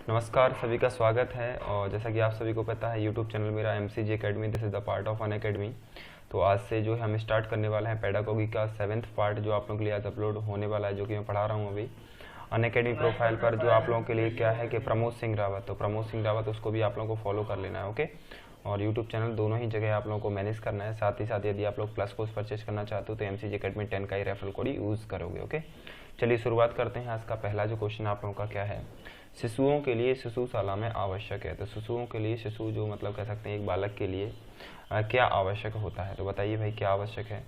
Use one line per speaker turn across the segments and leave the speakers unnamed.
नमस्कार, सभी का स्वागत है। और जैसा कि आप सभी को पता है, यूट्यूब चैनल मेरा MCG academy, this is the part of an academy. तो आज से जो है हम स्टार्ट करने वाले हैं पेडागोगी का 7th पार्ट, जो आप लोगों के लिए आज अपलोड होने वाला है, जो कि मैं पढ़ा रहा हूँ अभी अन अकेडमी प्रोफाइल पर। जो आप लोगों के लिए क्या है कि प्रमोद सिंह रावत, तो प्रमोद सिंह रावत उसको भी आप लोगों को फॉलो कर लेना है, ओके। और यूट्यूब चैनल दोनों ही जगह आप लोगों को मैनेज करना है। साथ ही साथ यदि आप लोग प्लस कोर्स परचेज करना चाहते हो तो MCG अकेडमी 10 का ही रेफरल कोड यूज़ करोगे, ओके। चलिए शुरुआत करते हैं। आज का पहला जो क्वेश्चन आप लोगों का क्या है, शिशुओं के लिए शिशुशाला में आवश्यक है। तो शिशुओं के लिए, शिशु जो मतलब कह सकते हैं एक बालक के लिए क्या आवश्यक होता है, तो बताइए भाई क्या आवश्यक है।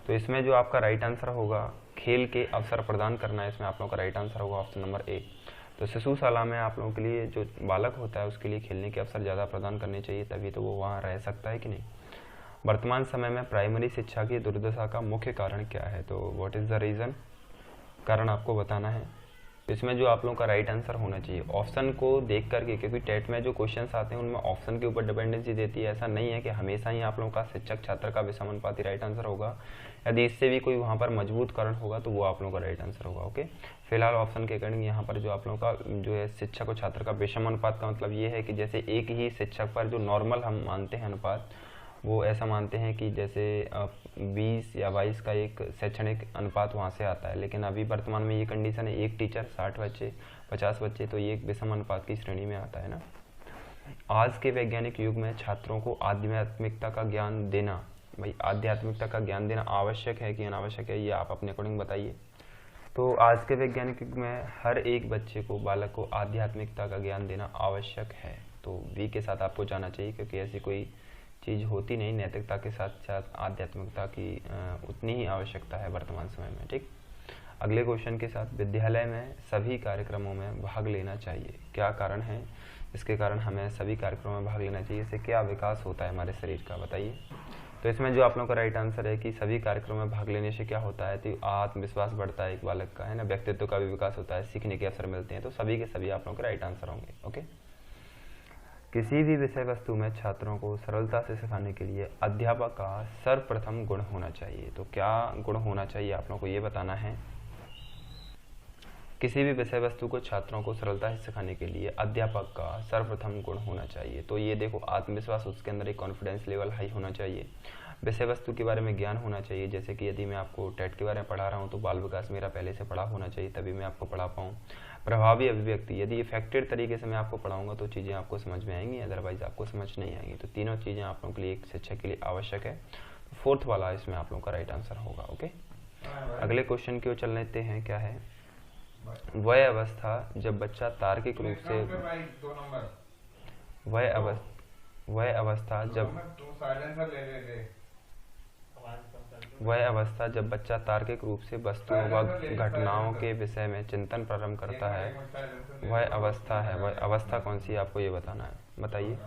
तो इसमें जो आपका राइट आंसर होगा, खेल के अवसर प्रदान करना है। इसमें आप लोगों का राइट आंसर होगा ऑप्शन नंबर ए। तो शिशुशाला में आप लोगों के लिए जो बालक होता है उसके लिए खेलने के अवसर ज़्यादा प्रदान करने चाहिए, तभी तो वो वहाँ रह सकता है कि नहीं। वर्तमान समय में प्राइमरी शिक्षा की दुर्दशा का मुख्य कारण क्या है, तो व्हाट इज़ द रीज़न, कारण आपको बताना है। इसमें जो आप लोगों का राइट आंसर होना चाहिए ऑप्शन को देख करके, क्योंकि टेट में जो क्वेश्चंस आते हैं उनमें ऑप्शन के ऊपर डिपेंडेंसी देती है। ऐसा नहीं है कि हमेशा ही आप लोगों का शिक्षक छात्र का विषमानुपाती राइट आंसर होगा। यदि इससे भी कोई वहाँ पर मजबूत कारण होगा तो वो आप लोगों का राइट आंसर होगा, ओके। फिलहाल ऑप्शन के अकॉर्डिंग यहाँ पर जो आप लोगों का जो है शिक्षक और छात्र का विषमानुपात का मतलब ये है कि जैसे एक ही शिक्षक पर जो नॉर्मल हम मानते हैं अनुपात, वो ऐसा मानते हैं कि जैसे 20 या 22 का एक शैक्षणिक अनुपात वहाँ से आता है। लेकिन अभी वर्तमान में ये कंडीशन है, एक टीचर 60 बच्चे 50 बच्चे, तो ये एक विषम अनुपात की श्रेणी में आता है ना। आज के वैज्ञानिक युग में छात्रों को आध्यात्मिकता का ज्ञान देना, भाई आध्यात्मिकता का ज्ञान देना आवश्यक है कि अनावश्यक है, ये आप अपने अकॉर्डिंग बताइए। तो आज के वैज्ञानिक युग में हर एक बच्चे को, बालक को आध्यात्मिकता का ज्ञान देना आवश्यक है। तो बी के साथ आपको जाना चाहिए, क्योंकि ऐसी कोई चीज़ होती नहीं, नैतिकता के साथ साथ आध्यात्मिकता की उतनी ही आवश्यकता है वर्तमान समय में, ठीक। अगले क्वेश्चन के साथ, विद्यालय में सभी कार्यक्रमों में भाग लेना चाहिए, क्या कारण है इसके कारण हमें सभी कार्यक्रमों में भाग लेना चाहिए, इससे क्या विकास होता है हमारे शरीर का, बताइए। तो इसमें जो आप लोगों का राइट आंसर है कि सभी कार्यक्रमों में भाग लेने से क्या होता है, तो आत्मविश्वास बढ़ता है एक बालक का, है ना, व्यक्तित्व का भी विकास होता है, सीखने के अवसर मिलते हैं। तो सभी के सभी आप लोगों के राइट आंसर होंगे, ओके। किसी भी विषय वस्तु में छात्रों को सरलता से सिखाने के लिए अध्यापक का सर्वप्रथम गुण होना चाहिए। तो क्या गुण होना चाहिए आप लोगों को ये बताना है। किसी भी विषय वस्तु को छात्रों को सरलता से सिखाने के लिए अध्यापक का सर्वप्रथम गुण होना चाहिए। तो ये देखो, आत्मविश्वास, उसके अंदर एक कॉन्फिडेंस लेवल हाई होना चाहिए, विषय वस्तु के बारे में ज्ञान होना चाहिए। जैसे कि यदि मैं आपको टेट के बारे में पढ़ा रहा हूँ तो बाल विकास मेरा पहले से पढ़ा होना चाहिए, तभी मैं आपको पढ़ा पाऊँ। प्रभावी अभिव्यक्ति, यदि इफेक्टेड तरीके से मैं आपको पढ़ाऊंगा तो चीज़ें आपको समझ में आएंगी, अदरवाइज आपको समझ नहीं आएंगी। तो तीनों चीज़ें आप लोगों के लिए एक शिक्षक के लिए आवश्यक है। फोर्थ वाला इसमें आप लोगों का राइट आंसर होगा, ओके। अगले क्वेश्चन की ओर चल लेते हैं। क्या है, वह अवस्था जब बच्चा तार्किक रूप से वह अवस्था जब बच्चा तार्किक रूप से वस्तुओं व घटनाओं के विषय में चिंतन प्रारंभ करता है, वह अवस्था है। वह अवस्था कौन सी है आपको ये बताना है, बताइए।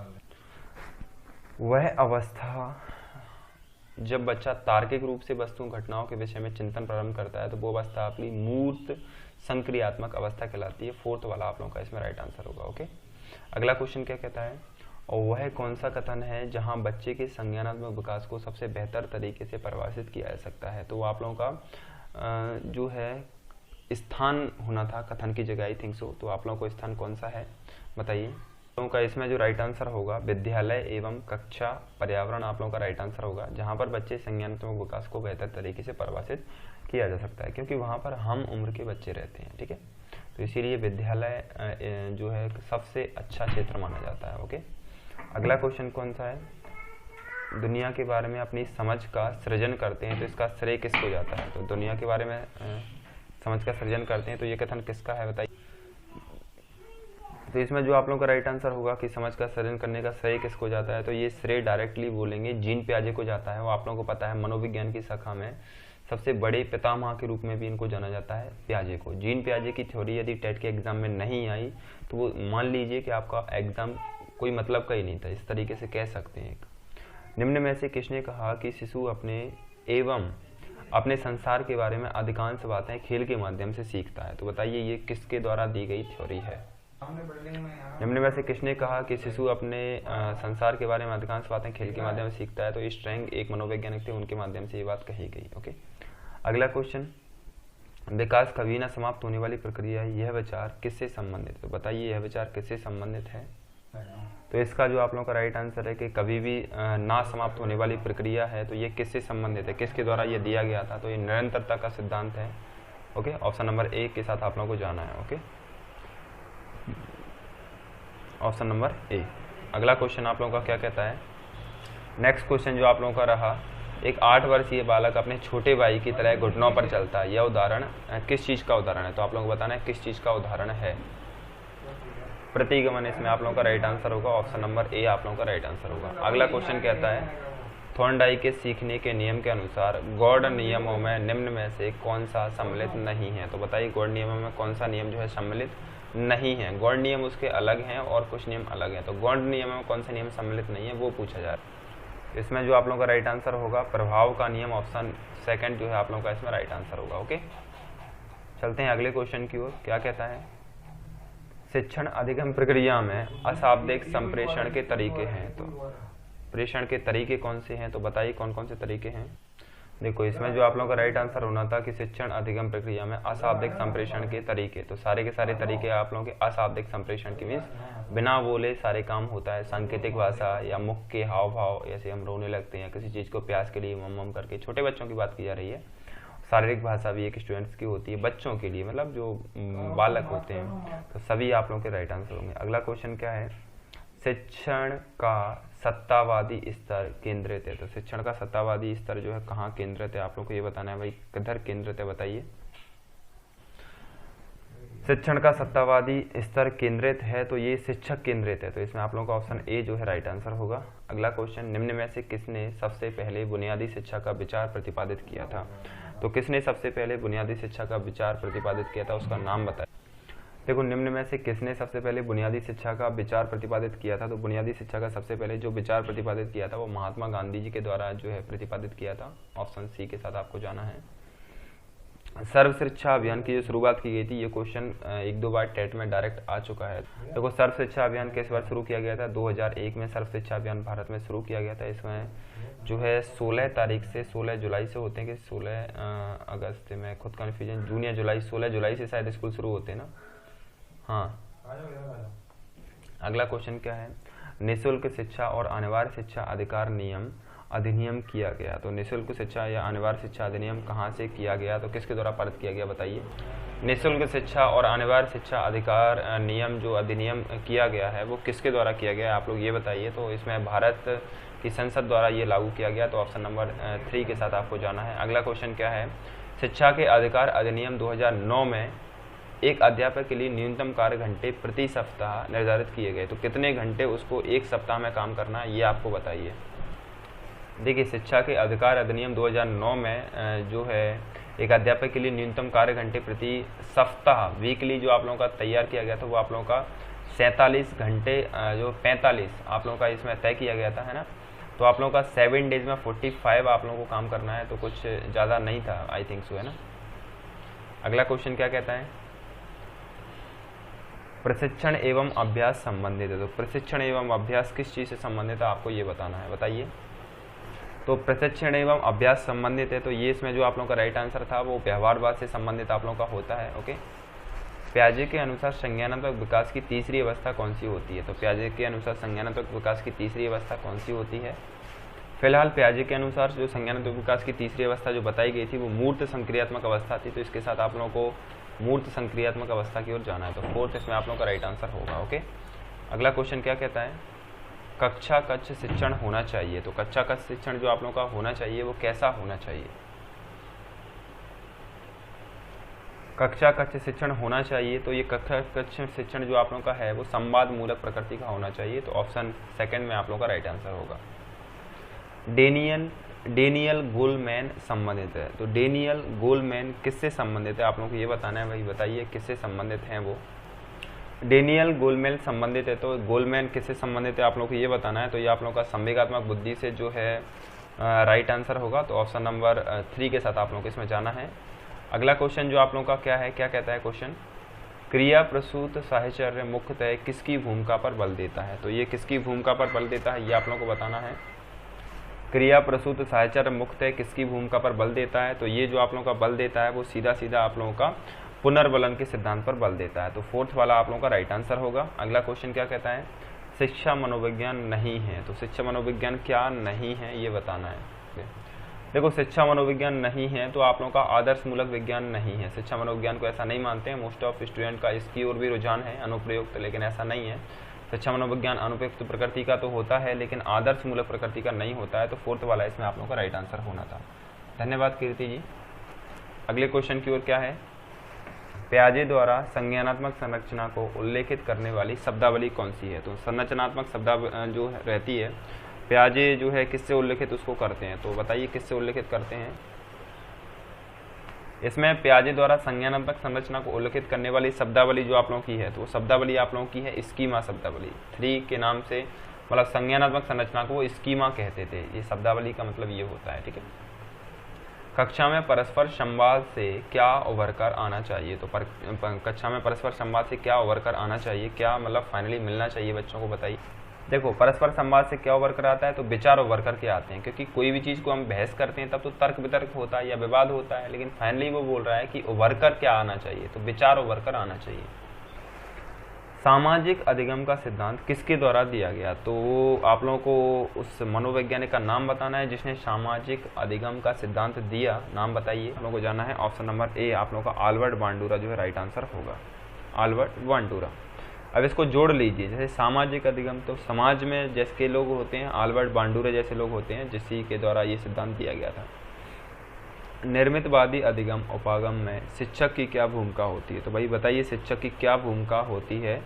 वह अवस्था जब बच्चा तार्किक रूप से वस्तुओं घटनाओं के विषय में चिंतन प्रारंभ करता है, तो वो अवस्था अपनी मूर्त संक्रियात्मक अवस्था कहलाती है। फोर्थ वाला आप लोगों का इसमें राइट आंसर होगा, ओके। अगला क्वेश्चन क्या कहता है, और वह कौन सा कथन है जहां बच्चे के संज्ञानात्मक विकास को सबसे बेहतर तरीके से परिभाषित किया जा सकता है। तो वो आप लोगों का जो है स्थान होना था कथन की जगह, आई थिंक सो। तो आप लोगों को स्थान कौन सा है बताइए। लोगों का इसमें जो राइट आंसर होगा, विद्यालय एवं कक्षा पर्यावरण आप लोगों का राइट आंसर होगा, जहाँ पर बच्चे संज्ञानात्मक विकास को बेहतर तरीके से परिभाषित किया जा सकता है, क्योंकि वहाँ पर हम उम्र के बच्चे रहते हैं, ठीक है। तो इसीलिए विद्यालय जो है सबसे अच्छा क्षेत्र माना जाता है, ओके। अगला क्वेश्चन कौन सा है, दुनिया के बारे में अपनी समझ का सृजन करते हैं, तो इसका श्रेय किसको जाता है। तो दुनिया के बारे में समझ का सृजन करते हैं, तो ये कथन किसका है बताइए। तो इसमें जो आप लोगों का राइट आंसर होगा कि समझ का सृजन करने का श्रेय किसको जाता है, तो ये श्रेय डायरेक्टली बोलेंगे जीन पियाजे को जाता है। वो आप लोगों को पता है, मनोविज्ञान की शाखा में सबसे बड़े पितामह के रूप में भी इनको जाना जाता है, पियाजे को। जीन पियाजे की थ्योरी यदि टेट के एग्जाम में नहीं आई तो वो मान लीजिए कि आपका एग्जाम कोई मतलब का ही नहीं था, इस तरीके से कह सकते हैं। निम्न में से किसने कहा कि शिशु अपने संसार के बारे में अधिकांश बातें खेल के माध्यम से सीखता है। तो बताइए ये किसके द्वारा दी गई थ्योरी है। निम्न में से किसने कहा कि शिशु अपने संसार के बारे में अधिकांश बातें खेल के माध्यम से सीखता है। तो स्ट्रैंग एक मनोवैज्ञानिक थे, उनके माध्यम से ये बात कही गई, ओके। अगला क्वेश्चन, विकास कभी न समाप्त होने वाली प्रक्रिया है, यह विचार किससे संबंधित है? तो बताइए यह विचार किससे संबंधित है? तो इसका जो आप लोगों का राइट आंसर है कि कभी भी ना समाप्त होने वाली प्रक्रिया है, तो ये किससे संबंधित है, किसके द्वारा ये दिया गया था? तो ये निरंतरता का सिद्धांत है। ओके, ऑप्शन नंबर ए के साथ आप लोगों को जाना है। Okay, option number A. अगला क्वेश्चन आप लोगों का क्या कहता है? नेक्स्ट क्वेश्चन जो आप लोगों का रहा, एक 8 वर्षीय बालक अपने छोटे भाई की तरह घुटनों पर चलता है, यह उदाहरण किस चीज का उदाहरण है? तो आप लोगों को बताना है किस चीज का उदाहरण है। प्रतिगमन इसमें आप लोगों का राइट आंसर होगा। ऑप्शन नंबर ए आप लोगों का राइट आंसर होगा। अगला क्वेश्चन कहता है, थॉर्नडाइक के सीखने के नियम के अनुसार गॉड नियमों में निम्न में से कौन सा सम्मिलित नहीं है? तो बताइए गॉड नियमों में कौन सा नियम जो है सम्मिलित नहीं है? गॉड नियम उसके अलग हैं और कुछ नियम अलग हैं, तो गॉड नियमों में कौन सा नियम सम्मिलित नहीं है वो पूछा जा रहा है। इसमें जो आप लोगों का राइट आंसर होगा प्रभाव का नियम, ऑप्शन सेकंड जो है आप लोगों का इसमें राइट आंसर होगा। ओके, चलते हैं अगले क्वेश्चन की ओर। क्या कहता है? शिक्षण अधिगम प्रक्रिया में अशाब्दिक संप्रेषण के तरीके हैं, तो प्रेषण के तरीके कौन से हैं? तो बताइए कौन कौन से तरीके हैं। देखो इसमें जो आप लोगों का राइट आंसर होना था कि शिक्षण अधिगम प्रक्रिया में अशाब्दिक संप्रेषण के तरीके, तो सारे के सारे तरीके आप लोगों के अशाब्दिक संप्रेषण के मीन्स बिना बोले सारे काम होता है। सांकेतिक भाषा या मुख के हाव भाव, जैसे हम रोने लगते हैं किसी चीज को प्यास के लिए मम मम करके, छोटे बच्चों की बात की जा रही है। शारीरिक भाषा भी एक स्टूडेंट्स की होती है, बच्चों के लिए मतलब जो बालक होते हैं, तो सभी आप लोगों के राइट आंसर होंगे। अगला क्वेश्चन क्या है? शिक्षण का सत्तावादी स्तर केंद्रित है, तो शिक्षण का सत्तावादी स्तर जो है कहाँ केंद्रित है? आप लोग को ये बताना है भाई किधर केंद्रित है, बताइए। शिक्षण का सत्तावादी स्तर केंद्रित है तो ये शिक्षक केंद्रित है, तो इसमें आप लोगों का ऑप्शन ए जो है राइट आंसर होगा। अगला क्वेश्चन, निम्न में से किसने सबसे पहले बुनियादी शिक्षा का विचार प्रतिपादित किया था? तो किसने सबसे पहले बुनियादी शिक्षा का विचार प्रतिपादित किया था, उसका नाम बताइए। देखो निम्न में से किसने सबसे पहले बुनियादी शिक्षा का विचार प्रतिपादित किया था? तो बुनियादी शिक्षा का सबसे पहले जो विचार प्रतिपादित किया था वो महात्मा गांधी जी के द्वारा जो है प्रतिपादित किया था। ऑप्शन सी के साथ आपको जाना है। सर्व शिक्षा अभियान की जो शुरुआत की गई थी, ये क्वेश्चन 1-2 बार टेट में डायरेक्ट आ चुका है। देखो सर्व शिक्षा अभियान किस बार शुरू किया गया था? 2001 में सर्व शिक्षा अभियान भारत में शुरू किया गया था। इसमें जो है 16 तारीख से 16 जुलाई से होते हैं कि 16 अगस्त में, खुद कन्फ्यूजन, जून या जुलाई, 16 जुलाई से शायद स्कूल शुरू होते हैं ना। हाँ, अगला क्वेश्चन क्या है? निःशुल्क शिक्षा और अनिवार्य शिक्षा अधिकार नियम अधिनियम किया गया, तो निःशुल्क शिक्षा या अनिवार्य शिक्षा अधिनियम कहाँ से किया गया, तो किसके द्वारा पारित किया गया बताइए। निःशुल्क शिक्षा और अनिवार्य शिक्षा अधिकार नियम जो अधिनियम किया गया है वो किसके द्वारा किया गया है, आप लोग ये बताइए। तो इसमें भारत की संसद द्वारा ये लागू किया गया, तो ऑप्शन नंबर 3 के साथ आपको जाना है। अगला क्वेश्चन क्या है? शिक्षा के अधिकार अधिनियम 2009 में एक अध्यापक के लिए न्यूनतम कार्य घंटे प्रति सप्ताह निर्धारित किए गए, तो कितने घंटे उसको एक सप्ताह में काम करना है ये आपको बताइए। देखिए शिक्षा के अधिकार अधिनियम 2009 में जो है एक अध्यापक के लिए न्यूनतम कार्य घंटे प्रति सप्ताह वीकली जो आप लोगों का तैयार किया गया था वो आप लोगों का 47 घंटे जो 45 आप लोगों का इसमें तय किया गया था, है ना। तो आप लोगों का 7 डेज में 45 आप लोगों को काम करना है, तो कुछ ज़्यादा नहीं था, आई थिंक सो, है ना। अगला क्वेश्चन क्या कहता है? प्रशिक्षण एवं अभ्यास संबंधित है, तो प्रशिक्षण एवं अभ्यास किस चीज़ से संबंधित है आपको ये बताना है, बताइए। तो प्रशिक्षण एवं अभ्यास संबंधित है, तो ये इसमें जो आप लोगों का राइट आंसर था वो व्यवहारवाद से संबंधित आप लोगों का होता है। ओके, पियाजे के अनुसार संज्ञानात्मक विकास की तीसरी अवस्था कौन सी होती है? तो पियाजे के अनुसार संज्ञानात्मक विकास की तीसरी अवस्था कौन सी होती है? फिलहाल पियाजे के अनुसार जो संज्ञानात्मक विकास की तीसरी अवस्था जो बताई गई थी वो मूर्त संक्रियात्मक अवस्था थी, तो इसके साथ आप लोगों को मूर्त संक्रियात्मक अवस्था की ओर जाना है, तो 4th इसमें आप लोगों का राइट आंसर होगा। ओके, अगला क्वेश्चन क्या कहता है? कक्षा कक्ष शिक्षण होना चाहिए, तो कक्षा कक्ष शिक्षण जो आप लोगों का होना चाहिए वो कैसा होना चाहिए? कक्षा कक्ष शिक्षण होना चाहिए, तो ये कक्षा कक्ष शिक्षण जो आप लोगों का है वो संवाद मूलक प्रकृति का होना चाहिए, तो ऑप्शन सेकंड में आप लोगों का राइट आंसर होगा। डेनियल गोलमैन संबंधित है, तो डेनियल गोलमैन किससे संबंधित है आप लोगों को ये बताना है, भाई बताइए किससे संबंधित हैं वो। डेनियल गोलमैन संबंधित है, तो गोलमैन किससे संबंधित है आप लोगों को ये बताना है, तो ये आप लोगों का संवेगात्मक बुद्धि से जो है राइट आंसर होगा, तो ऑप्शन नंबर 3 के साथ आप लोगों को इसमें जाना है। अगला क्वेश्चन जो आप लोगों का क्या है, क्या कहता है क्वेश्चन? क्रिया प्रसूत साहचर्य मुख्यतः किसकी भूमिका पर बल देता है, तो ये किसकी भूमिका पर बल देता है ये आप लोगों को बताना है। क्रिया प्रसूत सहचर मुक्त है किसकी भूमिका पर बल देता है? तो ये जो आप लोगों का बल देता है वो सीधा सीधा आप लोगों का पुनर्बलन के सिद्धांत पर बल देता है। तो फोर्थ वाला आप लोगों का राइट आंसर होगा। अगला क्वेश्चन क्या कहता है? शिक्षा मनोविज्ञान नहीं है। तो शिक्षा मनोविज्ञान क्या नहीं है ये बताना है। देखो शिक्षा मनोविज्ञान नहीं है तो आप लोगों का आदर्श मूलक विज्ञान नहीं है। शिक्षा मनोविज्ञान को ऐसा नहीं मानते हैं, मोस्ट ऑफ स्टूडेंट का इसकी ओर भी रुझान है अनुप्रयुक्त, लेकिन ऐसा नहीं है। शिक्षा मनोविज्ञान अनुपयुक्त प्रकृति का तो होता है लेकिन आदर्श मूलक प्रकृति का नहीं होता है। तो फोर्थ वाला इसमें आप लोगों का राइट आंसर होना था। धन्यवाद कीर्ति जी। अगले क्वेश्चन की ओर क्या है? पियाजे द्वारा संज्ञानात्मक संरचना को उल्लेखित करने वाली शब्दावली कौन सी है? तो संरचनात्मक शब्दावली जो रहती है पियाजे जो है किससे उल्लेखित उसको करते हैं? तो बताइए किससे उल्लेखित करते हैं? इसमें पियाजे द्वारा संज्ञानात्मक संरचना को उल्लेखित करने वाली शब्दावली जो आप लोगों की है तो शब्दावली आप लोगों की है स्कीमा शब्दावली। 3 के नाम से मतलब संज्ञानात्मक संरचना को वो स्कीमा कहते थे। ये शब्दावली का मतलब ये होता है, ठीक है। कक्षा में परस्पर संवाद से क्या उभर कर आना चाहिए? तो कक्षा में परस्पर संवाद से क्या उभर कर आना चाहिए, क्या मतलब फाइनली मिलना चाहिए बच्चों को, बताइए। देखो परस्पर संवाद से क्या उभर कर आता है? तो विचार उभर कर के आते हैं, क्योंकि कोई भी चीज़ को हम बहस करते हैं तब तो तर्क वितर्क होता है या विवाद होता है, लेकिन फाइनली वो बोल रहा है कि उभर कर क्या आना चाहिए? तो विचार उभर कर आना चाहिए। सामाजिक अधिगम का सिद्धांत किसके द्वारा दिया गया? तो आप लोगों को उस मनोवैज्ञानिक का नाम बताना है जिसने सामाजिक अधिगम का सिद्धांत दिया। नाम बताइए। आप लोगों को जाना है ऑप्शन नंबर ए, आप लोगों का आल्बर्ट बांडुरा जो है राइट आंसर होगा, आल्बर्ट बांडुरा। अब इसको जोड़ लीजिए, जैसे सामाजिक अधिगम तो समाज में जैसे लोग होते हैं, आल्बर्ट बांडुरा जैसे लोग होते हैं जिसी के द्वारा ये सिद्धांत दिया गया था। निर्मितवादी अधिगम उपागम में शिक्षक की क्या भूमिका होती है? तो भाई बताइए शिक्षक की क्या भूमिका होती है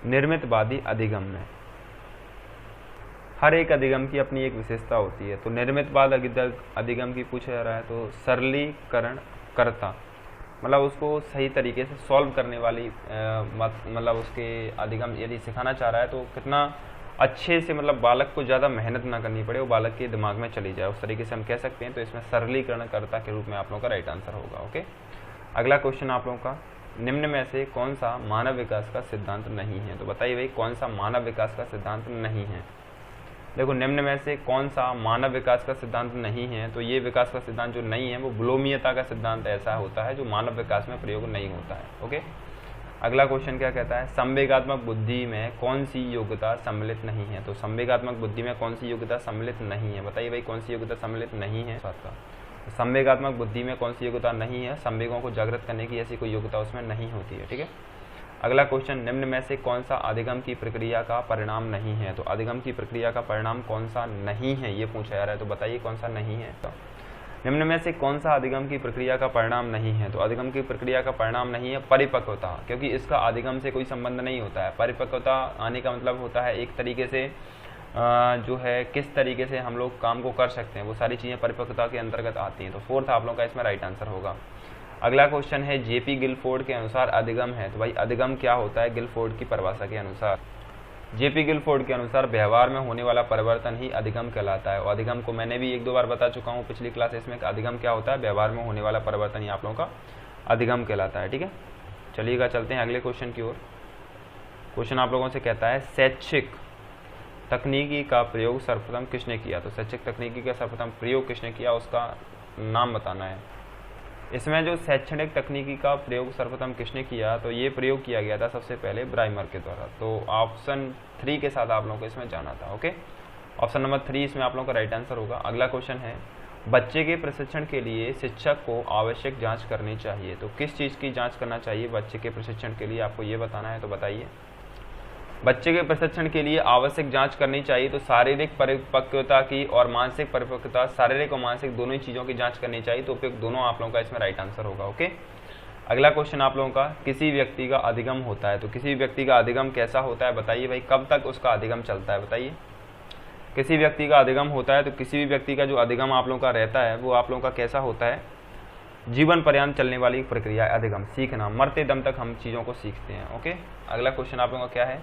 निर्मितवादी अधिगम में? हर एक अधिगम की अपनी एक विशेषता होती है। तो निर्मितवाद अधिगम की पूछा जा रहा है तो सरलीकरण करता मतलब उसको सही तरीके से सॉल्व करने वाली मतलब उसके अधिगम यदि सिखाना चाह रहा है तो कितना अच्छे से मतलब बालक को ज़्यादा मेहनत ना करनी पड़े, वो बालक के दिमाग में चली जाए, उस तरीके से हम कह सकते हैं। तो इसमें सरलीकरणकर्ता के रूप में आप लोगों का राइट आंसर होगा। ओके, अगला क्वेश्चन आप लोगों का, निम्न में से कौन सा मानव विकास का सिद्धांत नहीं है? तो बताइए भाई कौन सा मानव विकास का सिद्धांत नहीं है? देखो निम्न में से कौन सा मानव विकास का सिद्धांत नहीं है? तो ये विकास का सिद्धांत जो नहीं है वो ब्लोमीयता का सिद्धांत ऐसा होता है जो मानव विकास में प्रयोग नहीं होता है। ओके, अगला क्वेश्चन क्या कहता है? संवेगात्मक बुद्धि में कौन सी योग्यता सम्मिलित नहीं है? तो संवेगात्मक बुद्धि में कौन सी योग्यता सम्मिलित नहीं है? बताइए भाई कौन सी योग्यता सम्मिलित नहीं है? संवेगात्मक बुद्धि में कौन सी योग्यता नहीं है? संवेगों को जागृत करने की ऐसी कोई योग्यता उसमें नहीं होती है, ठीक है। अगला क्वेश्चन, निम्न में से कौन सा अधिगम की प्रक्रिया का परिणाम नहीं है? तो अधिगम की प्रक्रिया का परिणाम कौन सा नहीं है ये पूछा जा रहा है, तो बताइए कौन सा नहीं है। तो निम्न में से कौन सा अधिगम की प्रक्रिया का परिणाम नहीं है? तो अधिगम की प्रक्रिया का परिणाम नहीं है परिपक्वता, क्योंकि इसका अधिगम से कोई संबंध नहीं होता है। परिपक्वता आने का मतलब होता है एक तरीके से जो है किस तरीके से हम लोग काम को कर सकते हैं, वो सारी चीज़ें परिपक्वता के अंतर्गत आती हैं। तो फोर्थ आप लोगों का इसमें राइट आंसर होगा। अगला क्वेश्चन है, जेपी गिलफोर्ड के अनुसार अधिगम है। तो भाई अधिगम क्या होता है गिलफोर्ड की परिभाषा के अनुसार? जेपी गिलफोर्ड के अनुसार व्यवहार में होने वाला परिवर्तन ही अधिगम कहलाता है। और अधिगम को मैंने भी 1-2 बार बता चुका हूँ पिछली क्लासेस में, अधिगम क्या होता है? व्यवहार में होने वाला परिवर्तन ही आप लोगों का अधिगम कहलाता है, ठीक है। चलिएगा चलते हैं अगले क्वेश्चन की ओर। क्वेश्चन आप लोगों से कहता है, शैक्षिक तकनीकी का प्रयोग सर्वप्रथम किसने किया? तो शैक्षिक तकनीकी का सर्वप्रथम प्रयोग किसने किया उसका नाम बताना है। इसमें जो शैक्षणिक तकनीकी का प्रयोग सर्वप्रथम किसने किया, तो ये प्रयोग किया गया था सबसे पहले ब्राइमर के द्वारा। तो ऑप्शन 3 के साथ आप लोगों को इसमें जाना था। ओके, ऑप्शन नंबर 3 इसमें आप लोगों का राइट आंसर होगा। अगला क्वेश्चन है, बच्चे के प्रशिक्षण के लिए शिक्षक को आवश्यक जांच करनी चाहिए। तो किस चीज़ की जांच करना चाहिए बच्चे के प्रशिक्षण के लिए, आपको ये बताना है। तो बताइए, बच्चे के प्रशिक्षण के लिए आवश्यक जांच करनी चाहिए तो शारीरिक परिपक्वता की और मानसिक परिपक्वता, शारीरिक और मानसिक दोनों ही चीज़ों की जांच करनी चाहिए। तो उपयुक्त दोनों आप लोगों का इसमें राइट आंसर होगा। ओके, अगला क्वेश्चन आप लोगों का, किसी व्यक्ति का अधिगम होता है। तो किसी व्यक्ति का अधिगम कैसा होता है बताइए भाई, कब तक उसका अधिगम चलता है बताइए। किसी व्यक्ति का अधिगम होता है तो किसी भी व्यक्ति का जो अधिगम आप लोगों का रहता है वो आप लोगों का कैसा होता है? जीवन पर्यंत चलने वाली प्रक्रिया अधिगम, सीखना, मरते दम तक हम चीज़ों को सीखते हैं। ओके, अगला क्वेश्चन आप लोगों का क्या है?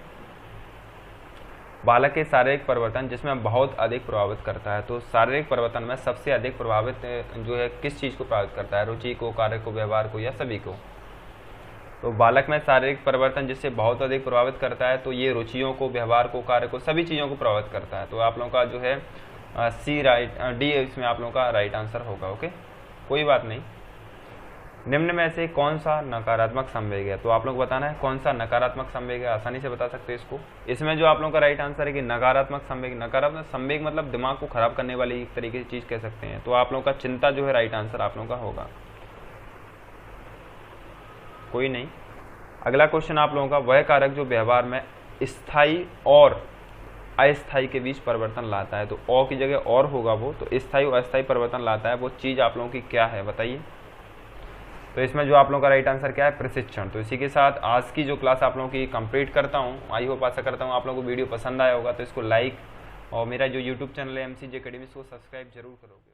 बालक के शारीरिक परिवर्तन जिसमें बहुत अधिक प्रभावित करता है। तो शारीरिक परिवर्तन में सबसे अधिक प्रभावित जो है किस चीज़ को प्रभावित करता है? रुचि को, कार्य को, व्यवहार को, या सभी को? तो बालक में शारीरिक परिवर्तन जिससे बहुत अधिक प्रभावित करता है तो ये रुचियों को, व्यवहार को, कार्य को, सभी चीज़ों को प्रभावित करता है। तो आप लोगों का जो है सी राइट, डी इसमें आप लोगों का राइट आंसर होगा। ओके, कोई बात नहीं। निम्न में से कौन सा नकारात्मक संवेग है, तो आप लोग बताना है कौन सा नकारात्मक संवेग है, आसानी से बता सकते हैं इसको। इसमें जो आप लोगों का राइट आंसर है कि नकारात्मक संवेग, नकारात्मक संवेग मतलब दिमाग को खराब करने वाली एक तरीके की चीज कह सकते हैं, तो आप लोगों का चिंता जो है राइट आंसर आप लोगों का होगा। कोई नहीं। अगला क्वेश्चन आप लोगों का, वह कारक जो व्यवहार में स्थायी और अस्थायी के बीच परिवर्तन लाता है, तो ओ की जगह और होगा वो, तो स्थायी और अस्थायी परिवर्तन लाता है, वो चीज आप लोगों की क्या है बताइए। तो इसमें जो आप लोगों का राइट आंसर क्या है, प्रशिक्षण। तो इसी के साथ आज की जो क्लास आप लोगों की कंप्लीट करता हूँ। आई होप आशा करता हूँ आप लोगों को वीडियो पसंद आया होगा, तो इसको लाइक और मेरा जो यूट्यूब चैनल है MCG अकेडमी, इसको सब्सक्राइब जरूर करोगे।